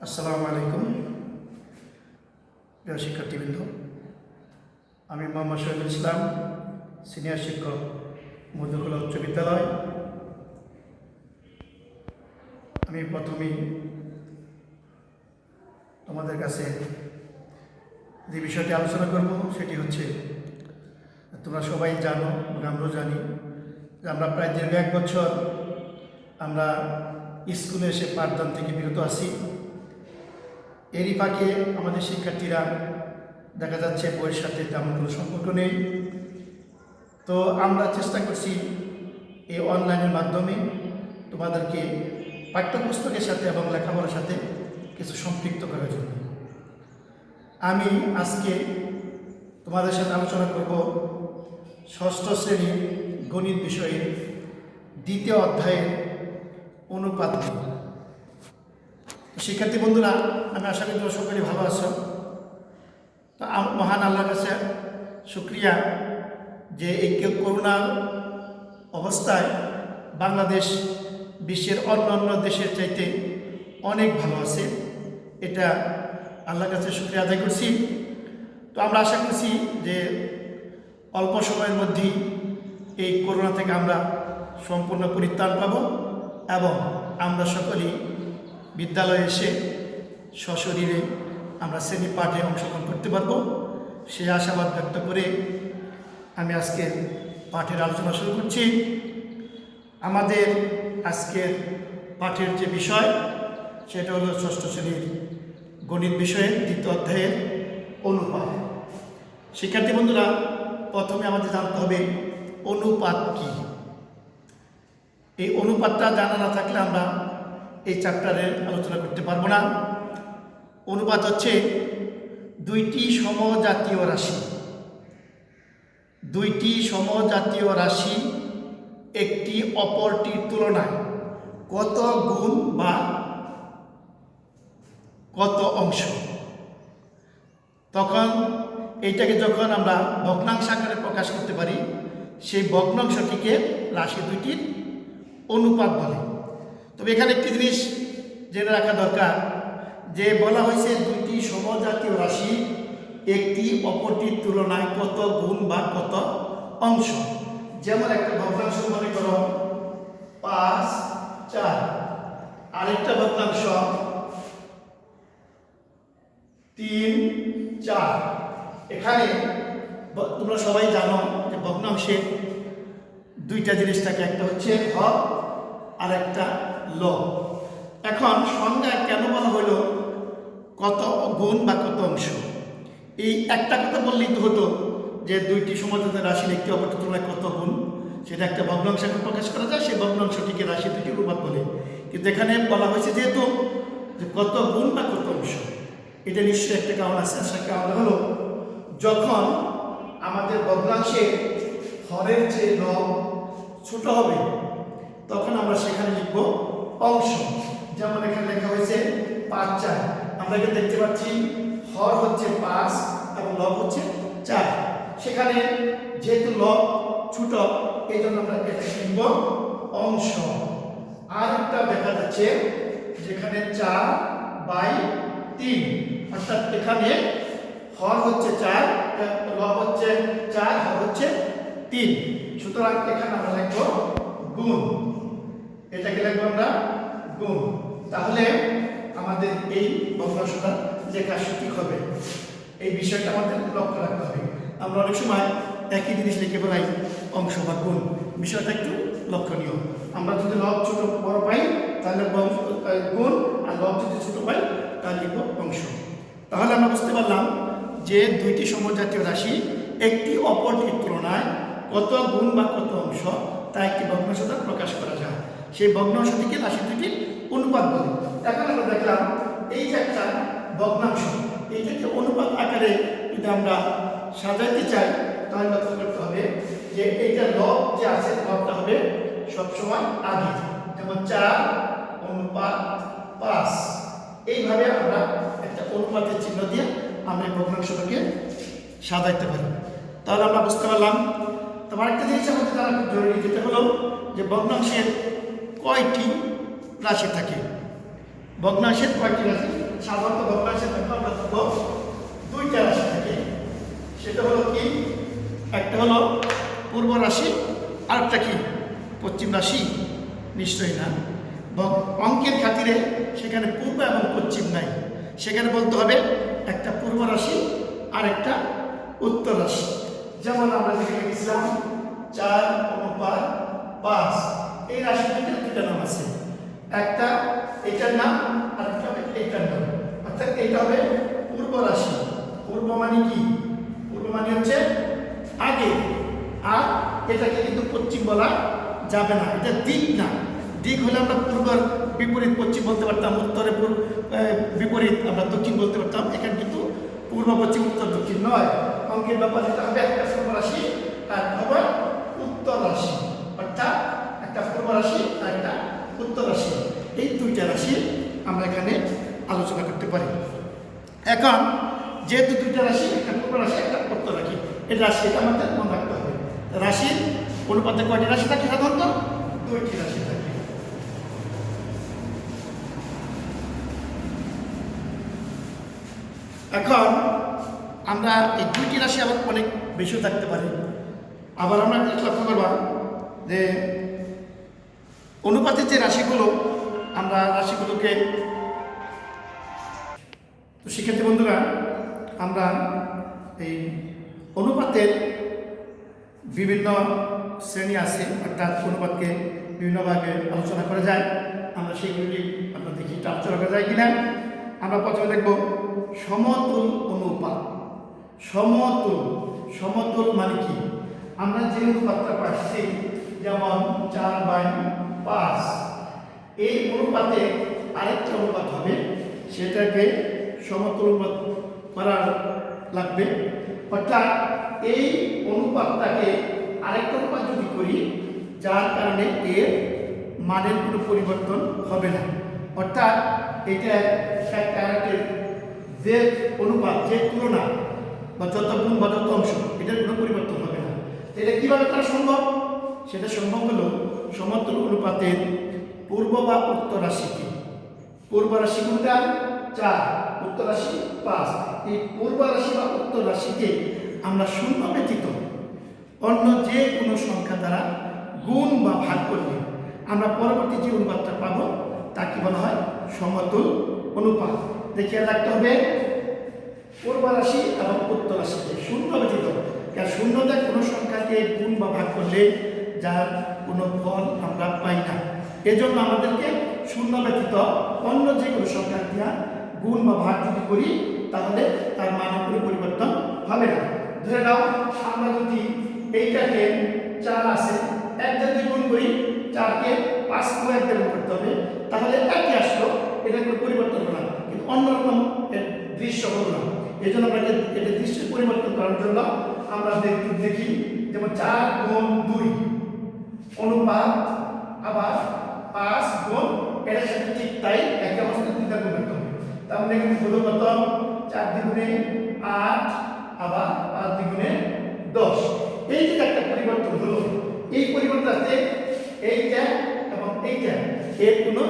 আসসালামু আলাইকুম প্রিয় শিক্ষার্থীবৃন্দ, আমি মোহাম্মদ শহীদুল ইসলাম, সিনিয়র শিক্ষক, মধ্যকুলা উচ্চ বিদ্যালয়। আমি প্রথমেই তোমাদের কাছে যে বিষয়টি আলোচনা করব সেটি হচ্ছে, তোমরা সবাই জানো এবং আমরাও জানি যে আমরা প্রায় দীর্ঘ 1 বছর আমরা স্কুলে এসে পাঠদান থেকে বিরত আছি। এরই ফাঁকে আমাদের শিক্ষার্থীরা দেখা যাচ্ছে বইয়ের সাথে তেমন কোনো সম্পর্ক নেই। তো আমরা চেষ্টা করছি এই অনলাইনের মাধ্যমে তোমাদেরকে পাঠ্যপুস্তকের সাথে এবং লেখাপড়ার সাথে কিছু সম্পৃক্ত করার জন্য। আমি আজকে তোমাদের সাথে আলোচনা করব 6ষ্ঠ শ্রেণীর গণিত বিষয়ের 2য় অধ্যায়ের অনুপাত। শিক্ষার্থী বন্ধুরা, আমি আশা করি তোমরা সকলেই ভালো আছো। তো মহান আল্লাহর কাছে শুকরিয়া যে এই করোনার অবস্থায় বাংলাদেশ বিশ্বের অন্যান্য দেশের চাইতে অনেক ভালো আছে। এটা আল্লাহর কাছে শুকরিয়া আদায় করছি। তো আমরা আশা করছি যে অল্প সময়ের মধ্যেই এই করোনা থেকে আমরা সম্পূর্ণ পরিত্রাণ পাব এবং আমরা সকলেই বিদ্যালয়ে এসে সশরীরে আমরা শ্রেণী পাঠে অংশগ্রহণ করতে পারব, সেই আশাবাদ ব্যক্ত করে আমি আজকের পাঠের আলোচনা শুরু করছি। আমাদের আজকের পাঠের যে বিষয় সেটা হলো 6ষ্ঠ শ্রেণীর গণিত বিষয়ের 2য় অধ্যায়ের অনুপাত। শিক্ষার্থী বন্ধুরা, প্রথমে আমাদের জানতে হবে অনুপাত কি। এই অনুপাতটা জানা না থাকলে আমরা এই চ্যাপ্টারের আলোচনা করতে পারবো না। অনুপাত হচ্ছে দুইটি সমজাতীয় রাশি, একটি অপরটির তুলনায় কত গুণ বা কত অংশ। তখন এইটাকে যখন আমরা ভগ্নাংশ আকারে প্রকাশ করতে পারি, সেই ভগ্নাংশটিকে রাশি দুইটির অনুপাত বলে। তবে এখানে একটি জিনিস জেনে রাখা দরকার, যে বলা হয়েছে দুইটি সমজাতীয় রাশি একটি অপরটির তুলনায় কত গুণ বা কত অংশ। যেমন একটা ভগ্নাংশ মনে করো 5, 4, আরেকটা ভগ্নাংশ 3, 4। এখানে তোমরা সবাই জানো যে ভগ্নাংশে দুইটা জিনিস থাকে, একটা হচ্ছে হর আর একটা লব। এখন সংজ্ঞা কেন বলা হলো কত গুণ বা কত অংশ? এই একটা কথা বললেই তো হতো যে দুইটি সমজাতীয় রাশির একটি অপরটির তুলনায় কত গুণ, সেটা একটা ভগ্নাংশ প্রকাশ করা যায়, সেই ভগ্নাংশটিকে রাশি দুটির অনুপাত বলে। কিন্তু এখানে বলা হয়েছে যেহেতু যে কত গুণ বা কত অংশ, এটা নিশ্চয়ই একটা কারণ আছে। সে কারণ হলো যখন আমাদের ভগ্নাংশে হরের চেয়ে লব ছোট হবে তখন আমরা সেখানে লিখব অংশ। যেমন এখানে লেখা হয়েছে 5, 4। আমরা এখানে দেখতে পাচ্ছি হর হচ্ছে 5 এবং লব হচ্ছে 4। সেখানে যেহেতু লব ছোট, এই জন্য আমরা এটা লিখব অংশ। আর একটা দেখা যাচ্ছে যেখানে 4/3, অর্থাৎ এখানে হর হচ্ছে 4, লব হচ্ছে 4, হর হচ্ছে 3। সুতরাং এখানে আমরা লিখব গুণ। এটাকে লিখব আমরা গুণ। তাহলে আমাদের এই ভগ্নাংশটা লেখা সঠিক হবে। এই বিষয়টা আমাদের লক্ষ্য রাখতে হবে। আমরা অনেক সময় একই জিনিস লিখে ফেলাই অংশ বা গুণ, বিষয়টা একটু লক্ষণীয়। আমরা যদি লব ছোট বড় পাই তাহলে গুণ, আর লব যদি ছোট পাই তাহলে লিখব অংশ। তাহলে আমরা বুঝতে পারলাম যে দুইটি সমজাতীয় রাশি একটি অপরটির তুলনায় কত গুণ বা কত অংশ তা একটি ভগ্নাংশ দ্বারা প্রকাশ করা যায়। সেই ভগ্নাংশটিকে রাশি দুটির অনুপাত বলে। এখন আমরা দেখলাম এই যে একটা ভগ্নাংশ, এইটাকে অনুপাত আকারে যদি আমরা সাজাইতে চাই তাহলে লক্ষ্য করতে হবে যে এইটা লব যে আছে, লবটা হবে সবসময় আগে। যেমন 4/5। এইভাবে আমরা একটা অনুপাতের চিহ্ন দিয়ে আমরা এই ভগ্নাংশটাকে সাজাইতে পারি। তাহলে আমরা বুঝতে পারলাম। তোমার একটা জিনিস আমাদের জানা খুব জরুরি, যেটা হলো যে ভগ্নাংশের কয়টি রাশি থাকে। ভগ্নাংশের কয়টি রাশি? সাধারণত ভগ্নাংশের মধ্যে আমরা ধরব দুইটা রাশি থাকে। সেটা হলো কি, একটা হলো পূর্ব রাশি, আরেকটা কি পশ্চিম রাশি? নিশ্চয়ই না। অঙ্কের খাতিরে সেখানে পূর্ব এবং পশ্চিম নাই, সেখানে বলতে হবে একটা পূর্ব রাশি আর একটা উত্তর রাশি। যেমন আমরা যেখানে লিখেছিলাম 4:5, এই রাশি দুইটা নাম আছে, একটা এটার নাম আর একটা হবে এটার নাম। অর্থাৎ এটা হবে পূর্ব রাশি। পূর্ব মানে কি? পূর্ব মানে হচ্ছে আগে, আর এটাকে কিন্তু পশ্চিম বলা যাবে না, এটা দিক না। দিক হলে আমরা পূর্বের বিপরীত পশ্চিম বলতে পারতাম, উত্তরে বিপরীত আমরা দক্ষিণ বলতে পারতাম। এখানে কিন্তু পূর্ব পশ্চিম উত্তর দক্ষিণ নয়। অঙ্কের ব্যাপার যেটা হবে একটা পূর্ব রাশি আর হবে উত্তর রাশি, অর্থাৎ একটা পূর্ব রাশি আর একটা উত্তর রাশি। এই দুইটা রাশি আমরা এখানে আলোচনা করতে পারি। এখন যেহেতু দুইটা রাশি, একটা পূর্ব রাশি একটা উত্তর রাশি, এই রাশি এটা আমাদের মনে রাখতে হবে। রাশির অনুপাতে কয়টি রাশি থাকে? সাধারণত দুইটি রাশি থাকে। এখন আমরা এই দুইটি রাশি আবার অনেক বেশিও থাকতে পারি। আবার আমরা লক্ষ্য করবা যে অনুপাতের যে রাশিগুলো, আমরা রাশিগুলোকে, তো শিক্ষার্থী বন্ধুরা, আমরা এই অনুপাতের বিভিন্ন শ্রেণী আছে, অর্থাৎ অনুপাতকে বিভিন্ন ভাগে আলোচনা করা যায়। আমরা সেইগুলি আমরা দেখি আলোচনা করা যায় কিনা। আমরা প্রথমে দেখব সমতুল অনুপাত। সমতুল, সমতুল মানে কি? আমরা যে অনুপাতটা পাচ্ছি, যেমন 4/5, এই অনুপাতে আরেকটা অনুপাত হবে, সেটাকে সমতুল অনুপাত করার লাগবে। অর্থাৎ এই অনুপাতটাকে আরেকটা অনুপাত যদি করি, যার কারণে এর মানের কোনো পরিবর্তন হবে না। অর্থাৎ এটা একটা আরেকটের যে অনুপাত, যে তুলনা বা যত গুণ বা যত অংশ, এটার কোনো পরিবর্তন হবে না। এটা কীভাবে করা সম্ভব? সেটা সম্ভব হলো সমতুল অনুপাতের পূর্ব বা উত্তর রাশিকে, পূর্ব রাশি কোনটা? 4, উত্তর রাশি 5। এই পূর্ব রাশি বা উত্তর রাশিকে আমরা শূন্য ব্যতীত অন্য যে কোনো সংখ্যা দ্বারা গুণ বা ভাগ করলে আমরা পরবর্তী যে অনুপাতটা পাবো তাকে বলা হয় সমতুল অনুপাত। দেখিয়ে রাখতে হবে পূর্ব রাশি এবং উত্তর রাশিকে শূন্য ব্যতীত, কারণ শূন্যতে কোনো সংখ্যাকে গুণ বা ভাগ করলে যার কোনো ফল আমরা পাই না। এজন্য আমাদেরকে শূন্য ব্যতীত অন্য যে কোনো সংখ্যা দিয়া গুণ বা ভাগ যদি করি, তাহলে তার মানের কোনো পরিবর্তন হবে না। ধরে নাও আমরা যদি এইটাকে 4 আছে, 1 দিয়ে গুণ করি, 4কে 5 দিয়ে 1 দিয়ে গুণ করতে হবে, তাহলে একই আসলো, এটা কোনো পরিবর্তন হলো না, কিন্তু অন্যরকম দৃশ্য হলো না। এই জন্য আমরা এটা দৃশ্যের পরিবর্তন করার জন্য আমরা দেখি, যেমন 4 গুণ 2 অনুপাত, আবার 5 গুণ এটার সাথে ঠিক তাই একই অবস্থায় 2 গুণ করতে হবে। তাহলে এখানে হলো কত? 4 দ্বিগুণে 8, আবার 5 দ্বিগুণে 10। এই যে একটা পরিবর্তন হলো, এই পরিবর্তনতে এইটা এবং এইটা এর কোনো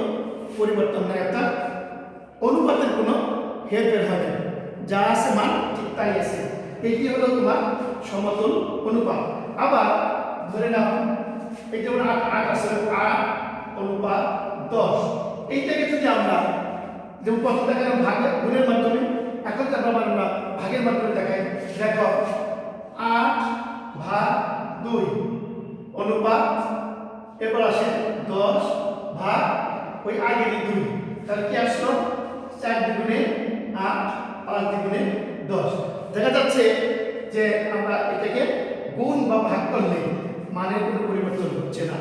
পরিবর্তন নাই, অর্থাৎ অনুপাতের কোনো হেরফের হয় না, যা আছে মান ঠিক তাই আছে। এটি হলো তোমার সমতুল অনুপাত। আবার ধরে নাও এই যেমন 8 আছে, 8 অনুপাত 10, এইটাকে যদি আমরা যেমন প্রথম দেখালাম ভাগের গুণের মাধ্যমে, এখন আমরা ভাগের মাধ্যমে দেখাই। দেখো 8/2 অনুপাত, এরপর আসে 10 ভাগ ওই আগের 2, তাহলে কি আসলো? 4 দ্বিগুণে 8, 5 দ্বিগুণে 10। দেখা যাচ্ছে যে আমরা এটাকে গুণ বা ভাগ করলে মানের কোনো পরিবর্তন হচ্ছে না।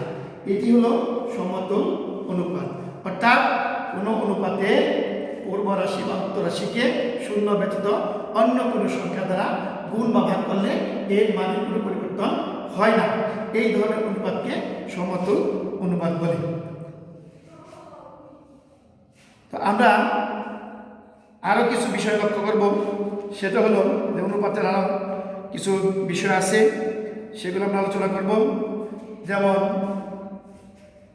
এটি হলো সমতুল অনুপাত। অর্থাৎ কোনো অনুপাতে পূর্ব রাশি বা উত্তর রাশিকে শূন্য ব্যতীত অন্য কোনো সংখ্যা দ্বারা গুণ বা ভাগ করলে এর মানের কোনো পরিবর্তন হয় না। এই ধরনের অনুপাতকে সমতুল অনুপাত বলে। তো আমরা আরও কিছু বিষয় লক্ষ্য করব, সেটা হলো যে অনুপাতের আরও কিছু বিষয় আছে, সেগুলো আমরা আলোচনা করব। যেমন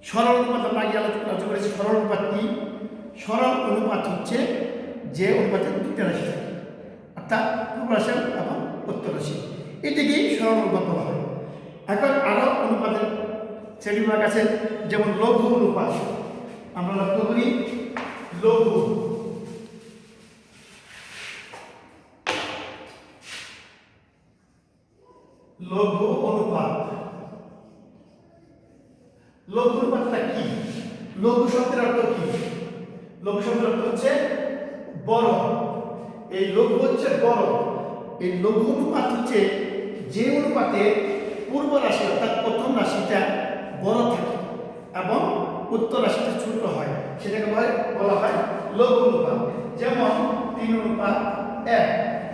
সরল অনুপাত, আমরা আগে আলোচনা করেছি সরল অনুপাত কি। সরল অনুপাত হচ্ছে যে অনুপাতে দুইটা রাশি থাকে, অর্থাৎ পূর্ব রাশি এবং উত্তর রাশি, এটিকেই সরল অনুপাত বলা হয়। এখন আরও অনুপাতের শ্রেণীবিভাগ আছে, যেমন লঘু অনুপাত। আমরা লক্ষ্য করি লঘু লঘু অনুপাত। লঘু অনুপাতটা কি? লঘু শব্দের অর্থ কি? লঘু শব্দের অর্থ হচ্ছে বড়। এই লঘু হচ্ছে বড়। এই লঘু অনুপাত হচ্ছে যে অনুপাতে পূর্ব রাশি অর্থাৎ প্রথম রাশিটা বড় থাকে এবং উত্তর রাশিটা ছোট হয়, সেটাকে বলা হয় লঘু অনুপাত। যেমন 3:1।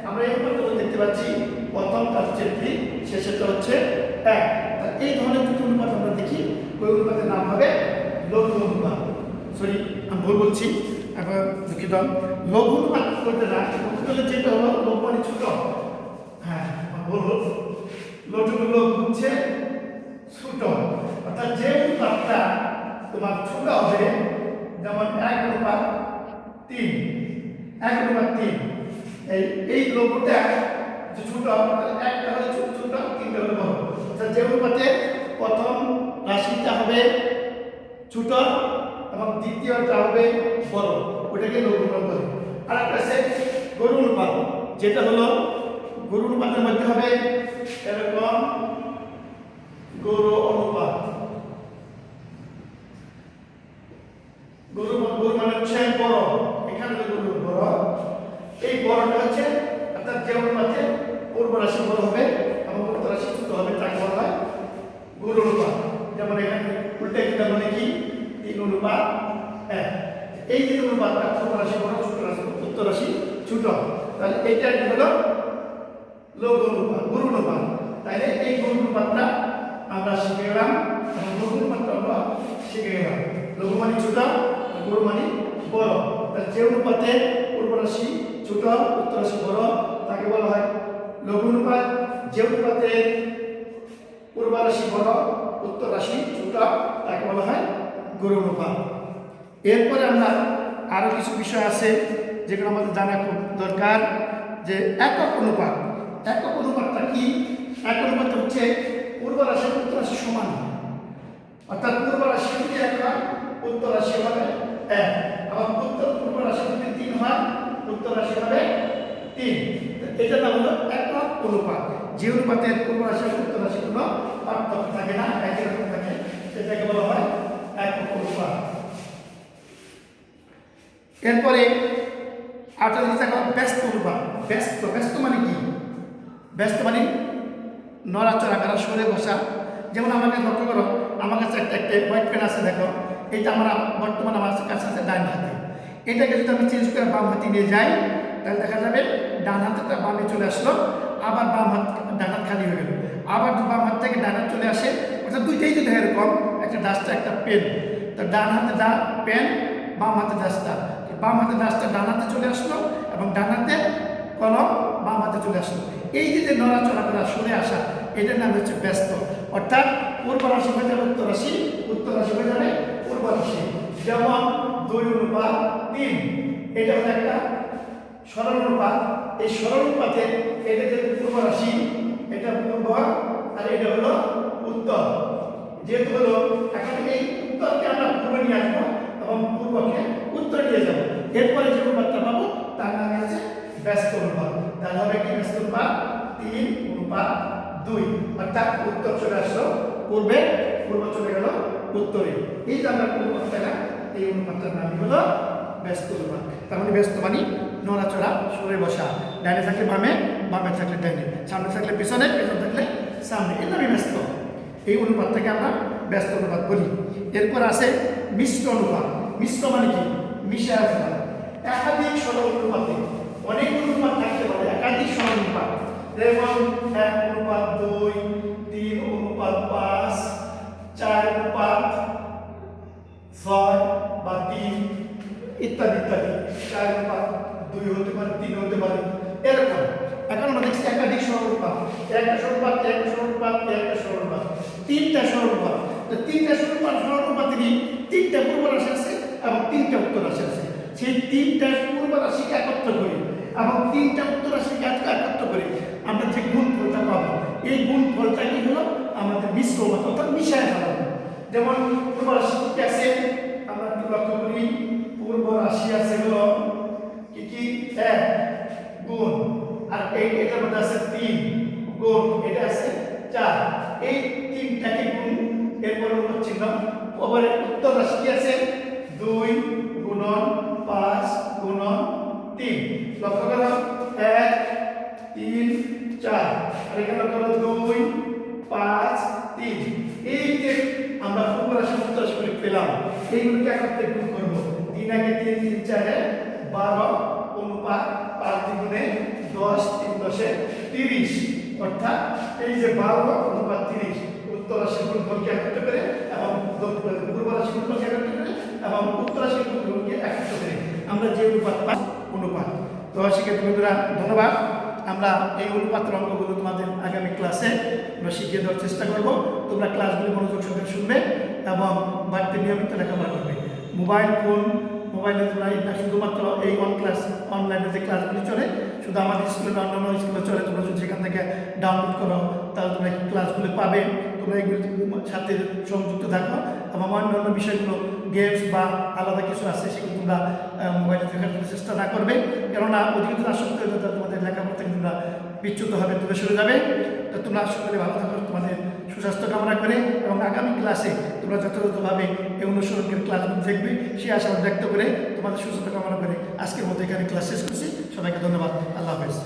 আমরা এই অনুপাতগুলো দেখতে পাচ্ছি, প্রথমটা হচ্ছে 3, শেষেরটা হচ্ছে 1। এই ধরনের দুটো অনুপাত আমরা দেখি, ওই অনুপাতের নাম হবে লঘু অনুপাত। সরি, আমি ভুল বলছি, এখন দুঃখিত। লঘু অনুপাত করতে না, যেটা হলো লঘু মানে ছোট। হ্যাঁ, ভুল। লঘু হচ্ছে ছোট, অর্থাৎ যে অনুপাতটা তোমার ছোট হবে, যেমন 1:3। 1:3 এই লঘুটা যে ছোট, একটা হলে ছোট, 3টা হলে বড়। অর্থাৎ যে অনুপাতে প্রথম রাশিটা হবে ছোট এবং দ্বিতীয়টা হবে বড়, ওটাকে লঘু অনুপাত বলে। আর একটা আছে গরু অনুপাত, যেটা হলো গরু অনুপাতের মধ্যে হবে এরকম গরু অনুপাত। গরু মানে হচ্ছে বড়, এখানে গরু বড়। এই বড়টা হচ্ছে অর্থাৎ যে অনুপাতে পূর্ব রাশি বড় হবে এবং উত্তর রাশি ছোট হবে, তাকে বলা হয় গরু অনুপাত। যেমন এখানে উল্টে গেলে মানে কি 3:1। এই যে অনুপাতটা পূর্ব রাশি বড়, ছোট রাশি উত্তর রাশি ছোট, তাহলে এইটা কি হলো লঘু অনুপাত, গরু অনুপাত। তাহলে এই গরু অনুপাতটা আমরা শিখে গেলাম এবং লঘু অনুপাতটা আমরা শিখে গেলাম। লঘু মানে ছোট, গরু মানে বড়। তাহলে যে অনুপাতে পূর্ব রাশি ছোট, উত্তর রাশি বড়, তাকে বলা হয় লঘু অনুপাত। যে অনুপাতে পূর্ব রাশি বড়, উত্তর রাশি ছোট, তাকে বলা হয় গরু অনুপাত। এরপরে আমরা আরো কিছু বিষয় আছে যেগুলো আমাদের জানা খুব দরকার, যে একক অনুপাত। একক অনুপাতটা কি? একক অনুপাত হচ্ছে পূর্ব রাশি উত্তর রাশি সমান, অর্থাৎ পূর্ব রাশি যদি 1 হয়, উত্তর রাশি হবে 1। আবার পূর্ব রাশি যদি 3 হয়, উত্তর রাশি হবে 3। এটা নাম হলো একক অনুপাত। যে অনুপাতে পূর্ব রাশি আর উত্তর রাশি কোনো পার্থক্য থাকে না, একই রকম থাকে, সেটাকে বলা হয় একক অনুপাত। এরপরে আরেকটা জিনিস দেখা ব্যস্ত অনুপাত। ব্যস্ত মানে কি? ব্যস্ত মানে নড়াচড়া করা, সরে বসা। যেমন আমাকে লক্ষ্য করো, আমার কাছে একটা হোয়াইট পেন আছে, দেখো এটা আমার বর্তমানে আমার কাছে আছে ডান হাতে। এটাকে যদি আমি চেঞ্জ করে বাম হাতে নিয়ে যাই, তাহলে দেখা যাবে ডান হাতটা বামে চলে আসলো, আবার বাম হাত ডান হাত খালি হয়ে গেল, আবার বাম হাত থেকে ডান হাত চলে আসে। অর্থাৎ দুইটাই যদি এরকম, একটা ডাস্টার একটা পেন, তো ডান হাতে পেন, বাম হাতে ডাস্টার। বাম হাতে ডাস্টার ডান হাতে চলে আসলো এবং ডান হাতে কলম বাম হাতে চলে আসলো। এই যে নড়াচড়া করা, সরে আসা, এটার নাম হচ্ছে ব্যস্ত। অর্থাৎ পূর্ব রাশি হয়ে যাবে উত্তর রাশি, উত্তর রাশি হয়ে যাবে পূর্ব রাশি। যেমন 2:3, এটা হলো একটা সরল অনুপাত। এই সরল অনুপাতে এটা যেহেতু পূর্ব রাশি, এটা পূর্ব আর এটা হলো উত্তর। যেহেতু হলো, এখন এই উত্তরকে আমরা পূর্বে নিয়ে আসবো এবং পূর্বকে উত্তরে নিয়ে যাবো। এরপরে যে অনুপাতটা পাবো তার নাম আছে ব্যস্ত অনুপাত। তাহলে হবে কি ব্যস্ত অনুপাত? 3:2। অর্থাৎ উত্তর চলে আসলো পূর্বে, পূর্ব চলে গেল উত্তরে। এই যে আমরা অনুপাত পেলাম, এই অনুপাতটার নাম হলো ব্যস্ত অনুপাত। তার মানে ব্যস্ত মানে নড়াচড়া, সরে বসা, ডানে থাকলে বামে, বামে থাকলে ডানে, সামনে থাকলে পিছনে, পেছনে থাকলে সামনে, এর নামই ব্যস্ত। এই অনুপাতটাকে আমরা ব্যস্ত অনুপাত বলি। এরপর আছে মিশ্র অনুপাত। মিশ্র মানে কি? মিশে আসা। একাধিক সরল অনুপাতে অনেক অনুপাত থাকতে পারে, একাধিক সরল অনুপাত। যেমন 1:2, 3:5, 4:6 বা 3 ইত্যাদি ইত্যাদি। 4:2 হতে পারে, 3 হতে পারে, এরকম। এখন আমরা দেখছি একাধিক সরল অনুপাত, একটা সরল অনুপাত, একটা সরল অনুপাত, একটা সরল অনুপাত, 3টা সরল অনুপাত। তো 3টা সরল অনুপাতেরই 3টা পূর্ব রাশি আছে এবং 3টা উত্তর রাশি আছে। সেই তিনটা পূর্ব রাশিকে একত্র করি এবং তিনটা উত্তর রাশিকে একত্র করি, আমরা যে গুণফলটা পাবো, এই গুণফলটা কি হলো আমাদের মিশ্র অর্থাৎ মিশায় ফেলাবো। যেমন পূর্ব রাশি কি আছে আমরা একটু লক্ষ্য করি, পূর্ব রাশি আছে হলো কি কি 1 গুণ, আর এটার মধ্যে আছে 3 গুণ, এটা আছে 4, এই তিনটাকে গুণ এরপর চিহ্ন। আবার উত্তর রাশি কি আছে 2 গুণন 5 গুণন 3, লক্ষ্য করো 1 3 4, আর এখানে করো 2 5 3, এই যে আমরা পূর্ব রাশি উত্তর রাশি করে পেলাম, এইগুলোকে একত্রে গুণ করব। 3 আগে 3 3 4 12 অনুপাত 5 দ্বিগুণে 10 3 10 30, অর্থাৎ এই যে 12 অনুপাত 30 উত্তর রাশির গুণফলকে একত্র করে এবং পূর্ব রাশির গুণফলকে একত্র করে এবং উত্তর রাশির গুণফলকে একত্র করে আমরা যে অনুপাত পাই অনুপাত। তো শিক্ষার্থী বন্ধুরা ধন্যবাদ। আমরা এই অনুপাতের অঙ্কগুলো তোমাদের আগামী ক্লাসে আমরা শিখিয়ে দেওয়ার চেষ্টা করব। তোমরা ক্লাসগুলি মনোযোগ সহকারে শুনবে এবং বাড়িতে নিয়মিত লেখাপড়া করবে। মোবাইলে তোমরা এটা শুধুমাত্র এই অনলাইনে যে ক্লাসগুলি চলে, শুধু আমাদের স্কুলে অন্যান্য স্কুলে চলে, তোমরা যদি সেখান থেকে ডাউনলোড করো তাহলে তোমরা এই ক্লাসগুলি পাবে। তোমরা এগুলির সাথে সংযুক্ত থাকো এবং অন্যান্য বিষয়গুলো গেমস বা আলাদা কিছু আছে সেগুলো তোমরা মোবাইলে দেখার জন্য চেষ্টা না করবে, কেননা অধিকতর আসক্ত হয়ে তোমাদের লেখাপড়া থেকে তোমরা বিচ্যুত হবে, দূরে সরে যাবে। তো তোমরা সকলে ভালো থাকো, তোমাদের সুস্বাস্থ্য কামনা করে এবং আগামী ক্লাসে তোমরা যথাযথভাবে এই অনুসরণের ক্লাসগুলো দেখবে সেই আশা ব্যক্ত করে তোমাদের সুস্বাস্থ্য কামনা করে আজকের মতো এখানে ক্লাস শেষ করছি। সবাইকে ধন্যবাদ। আল্লাহ হাফেজ।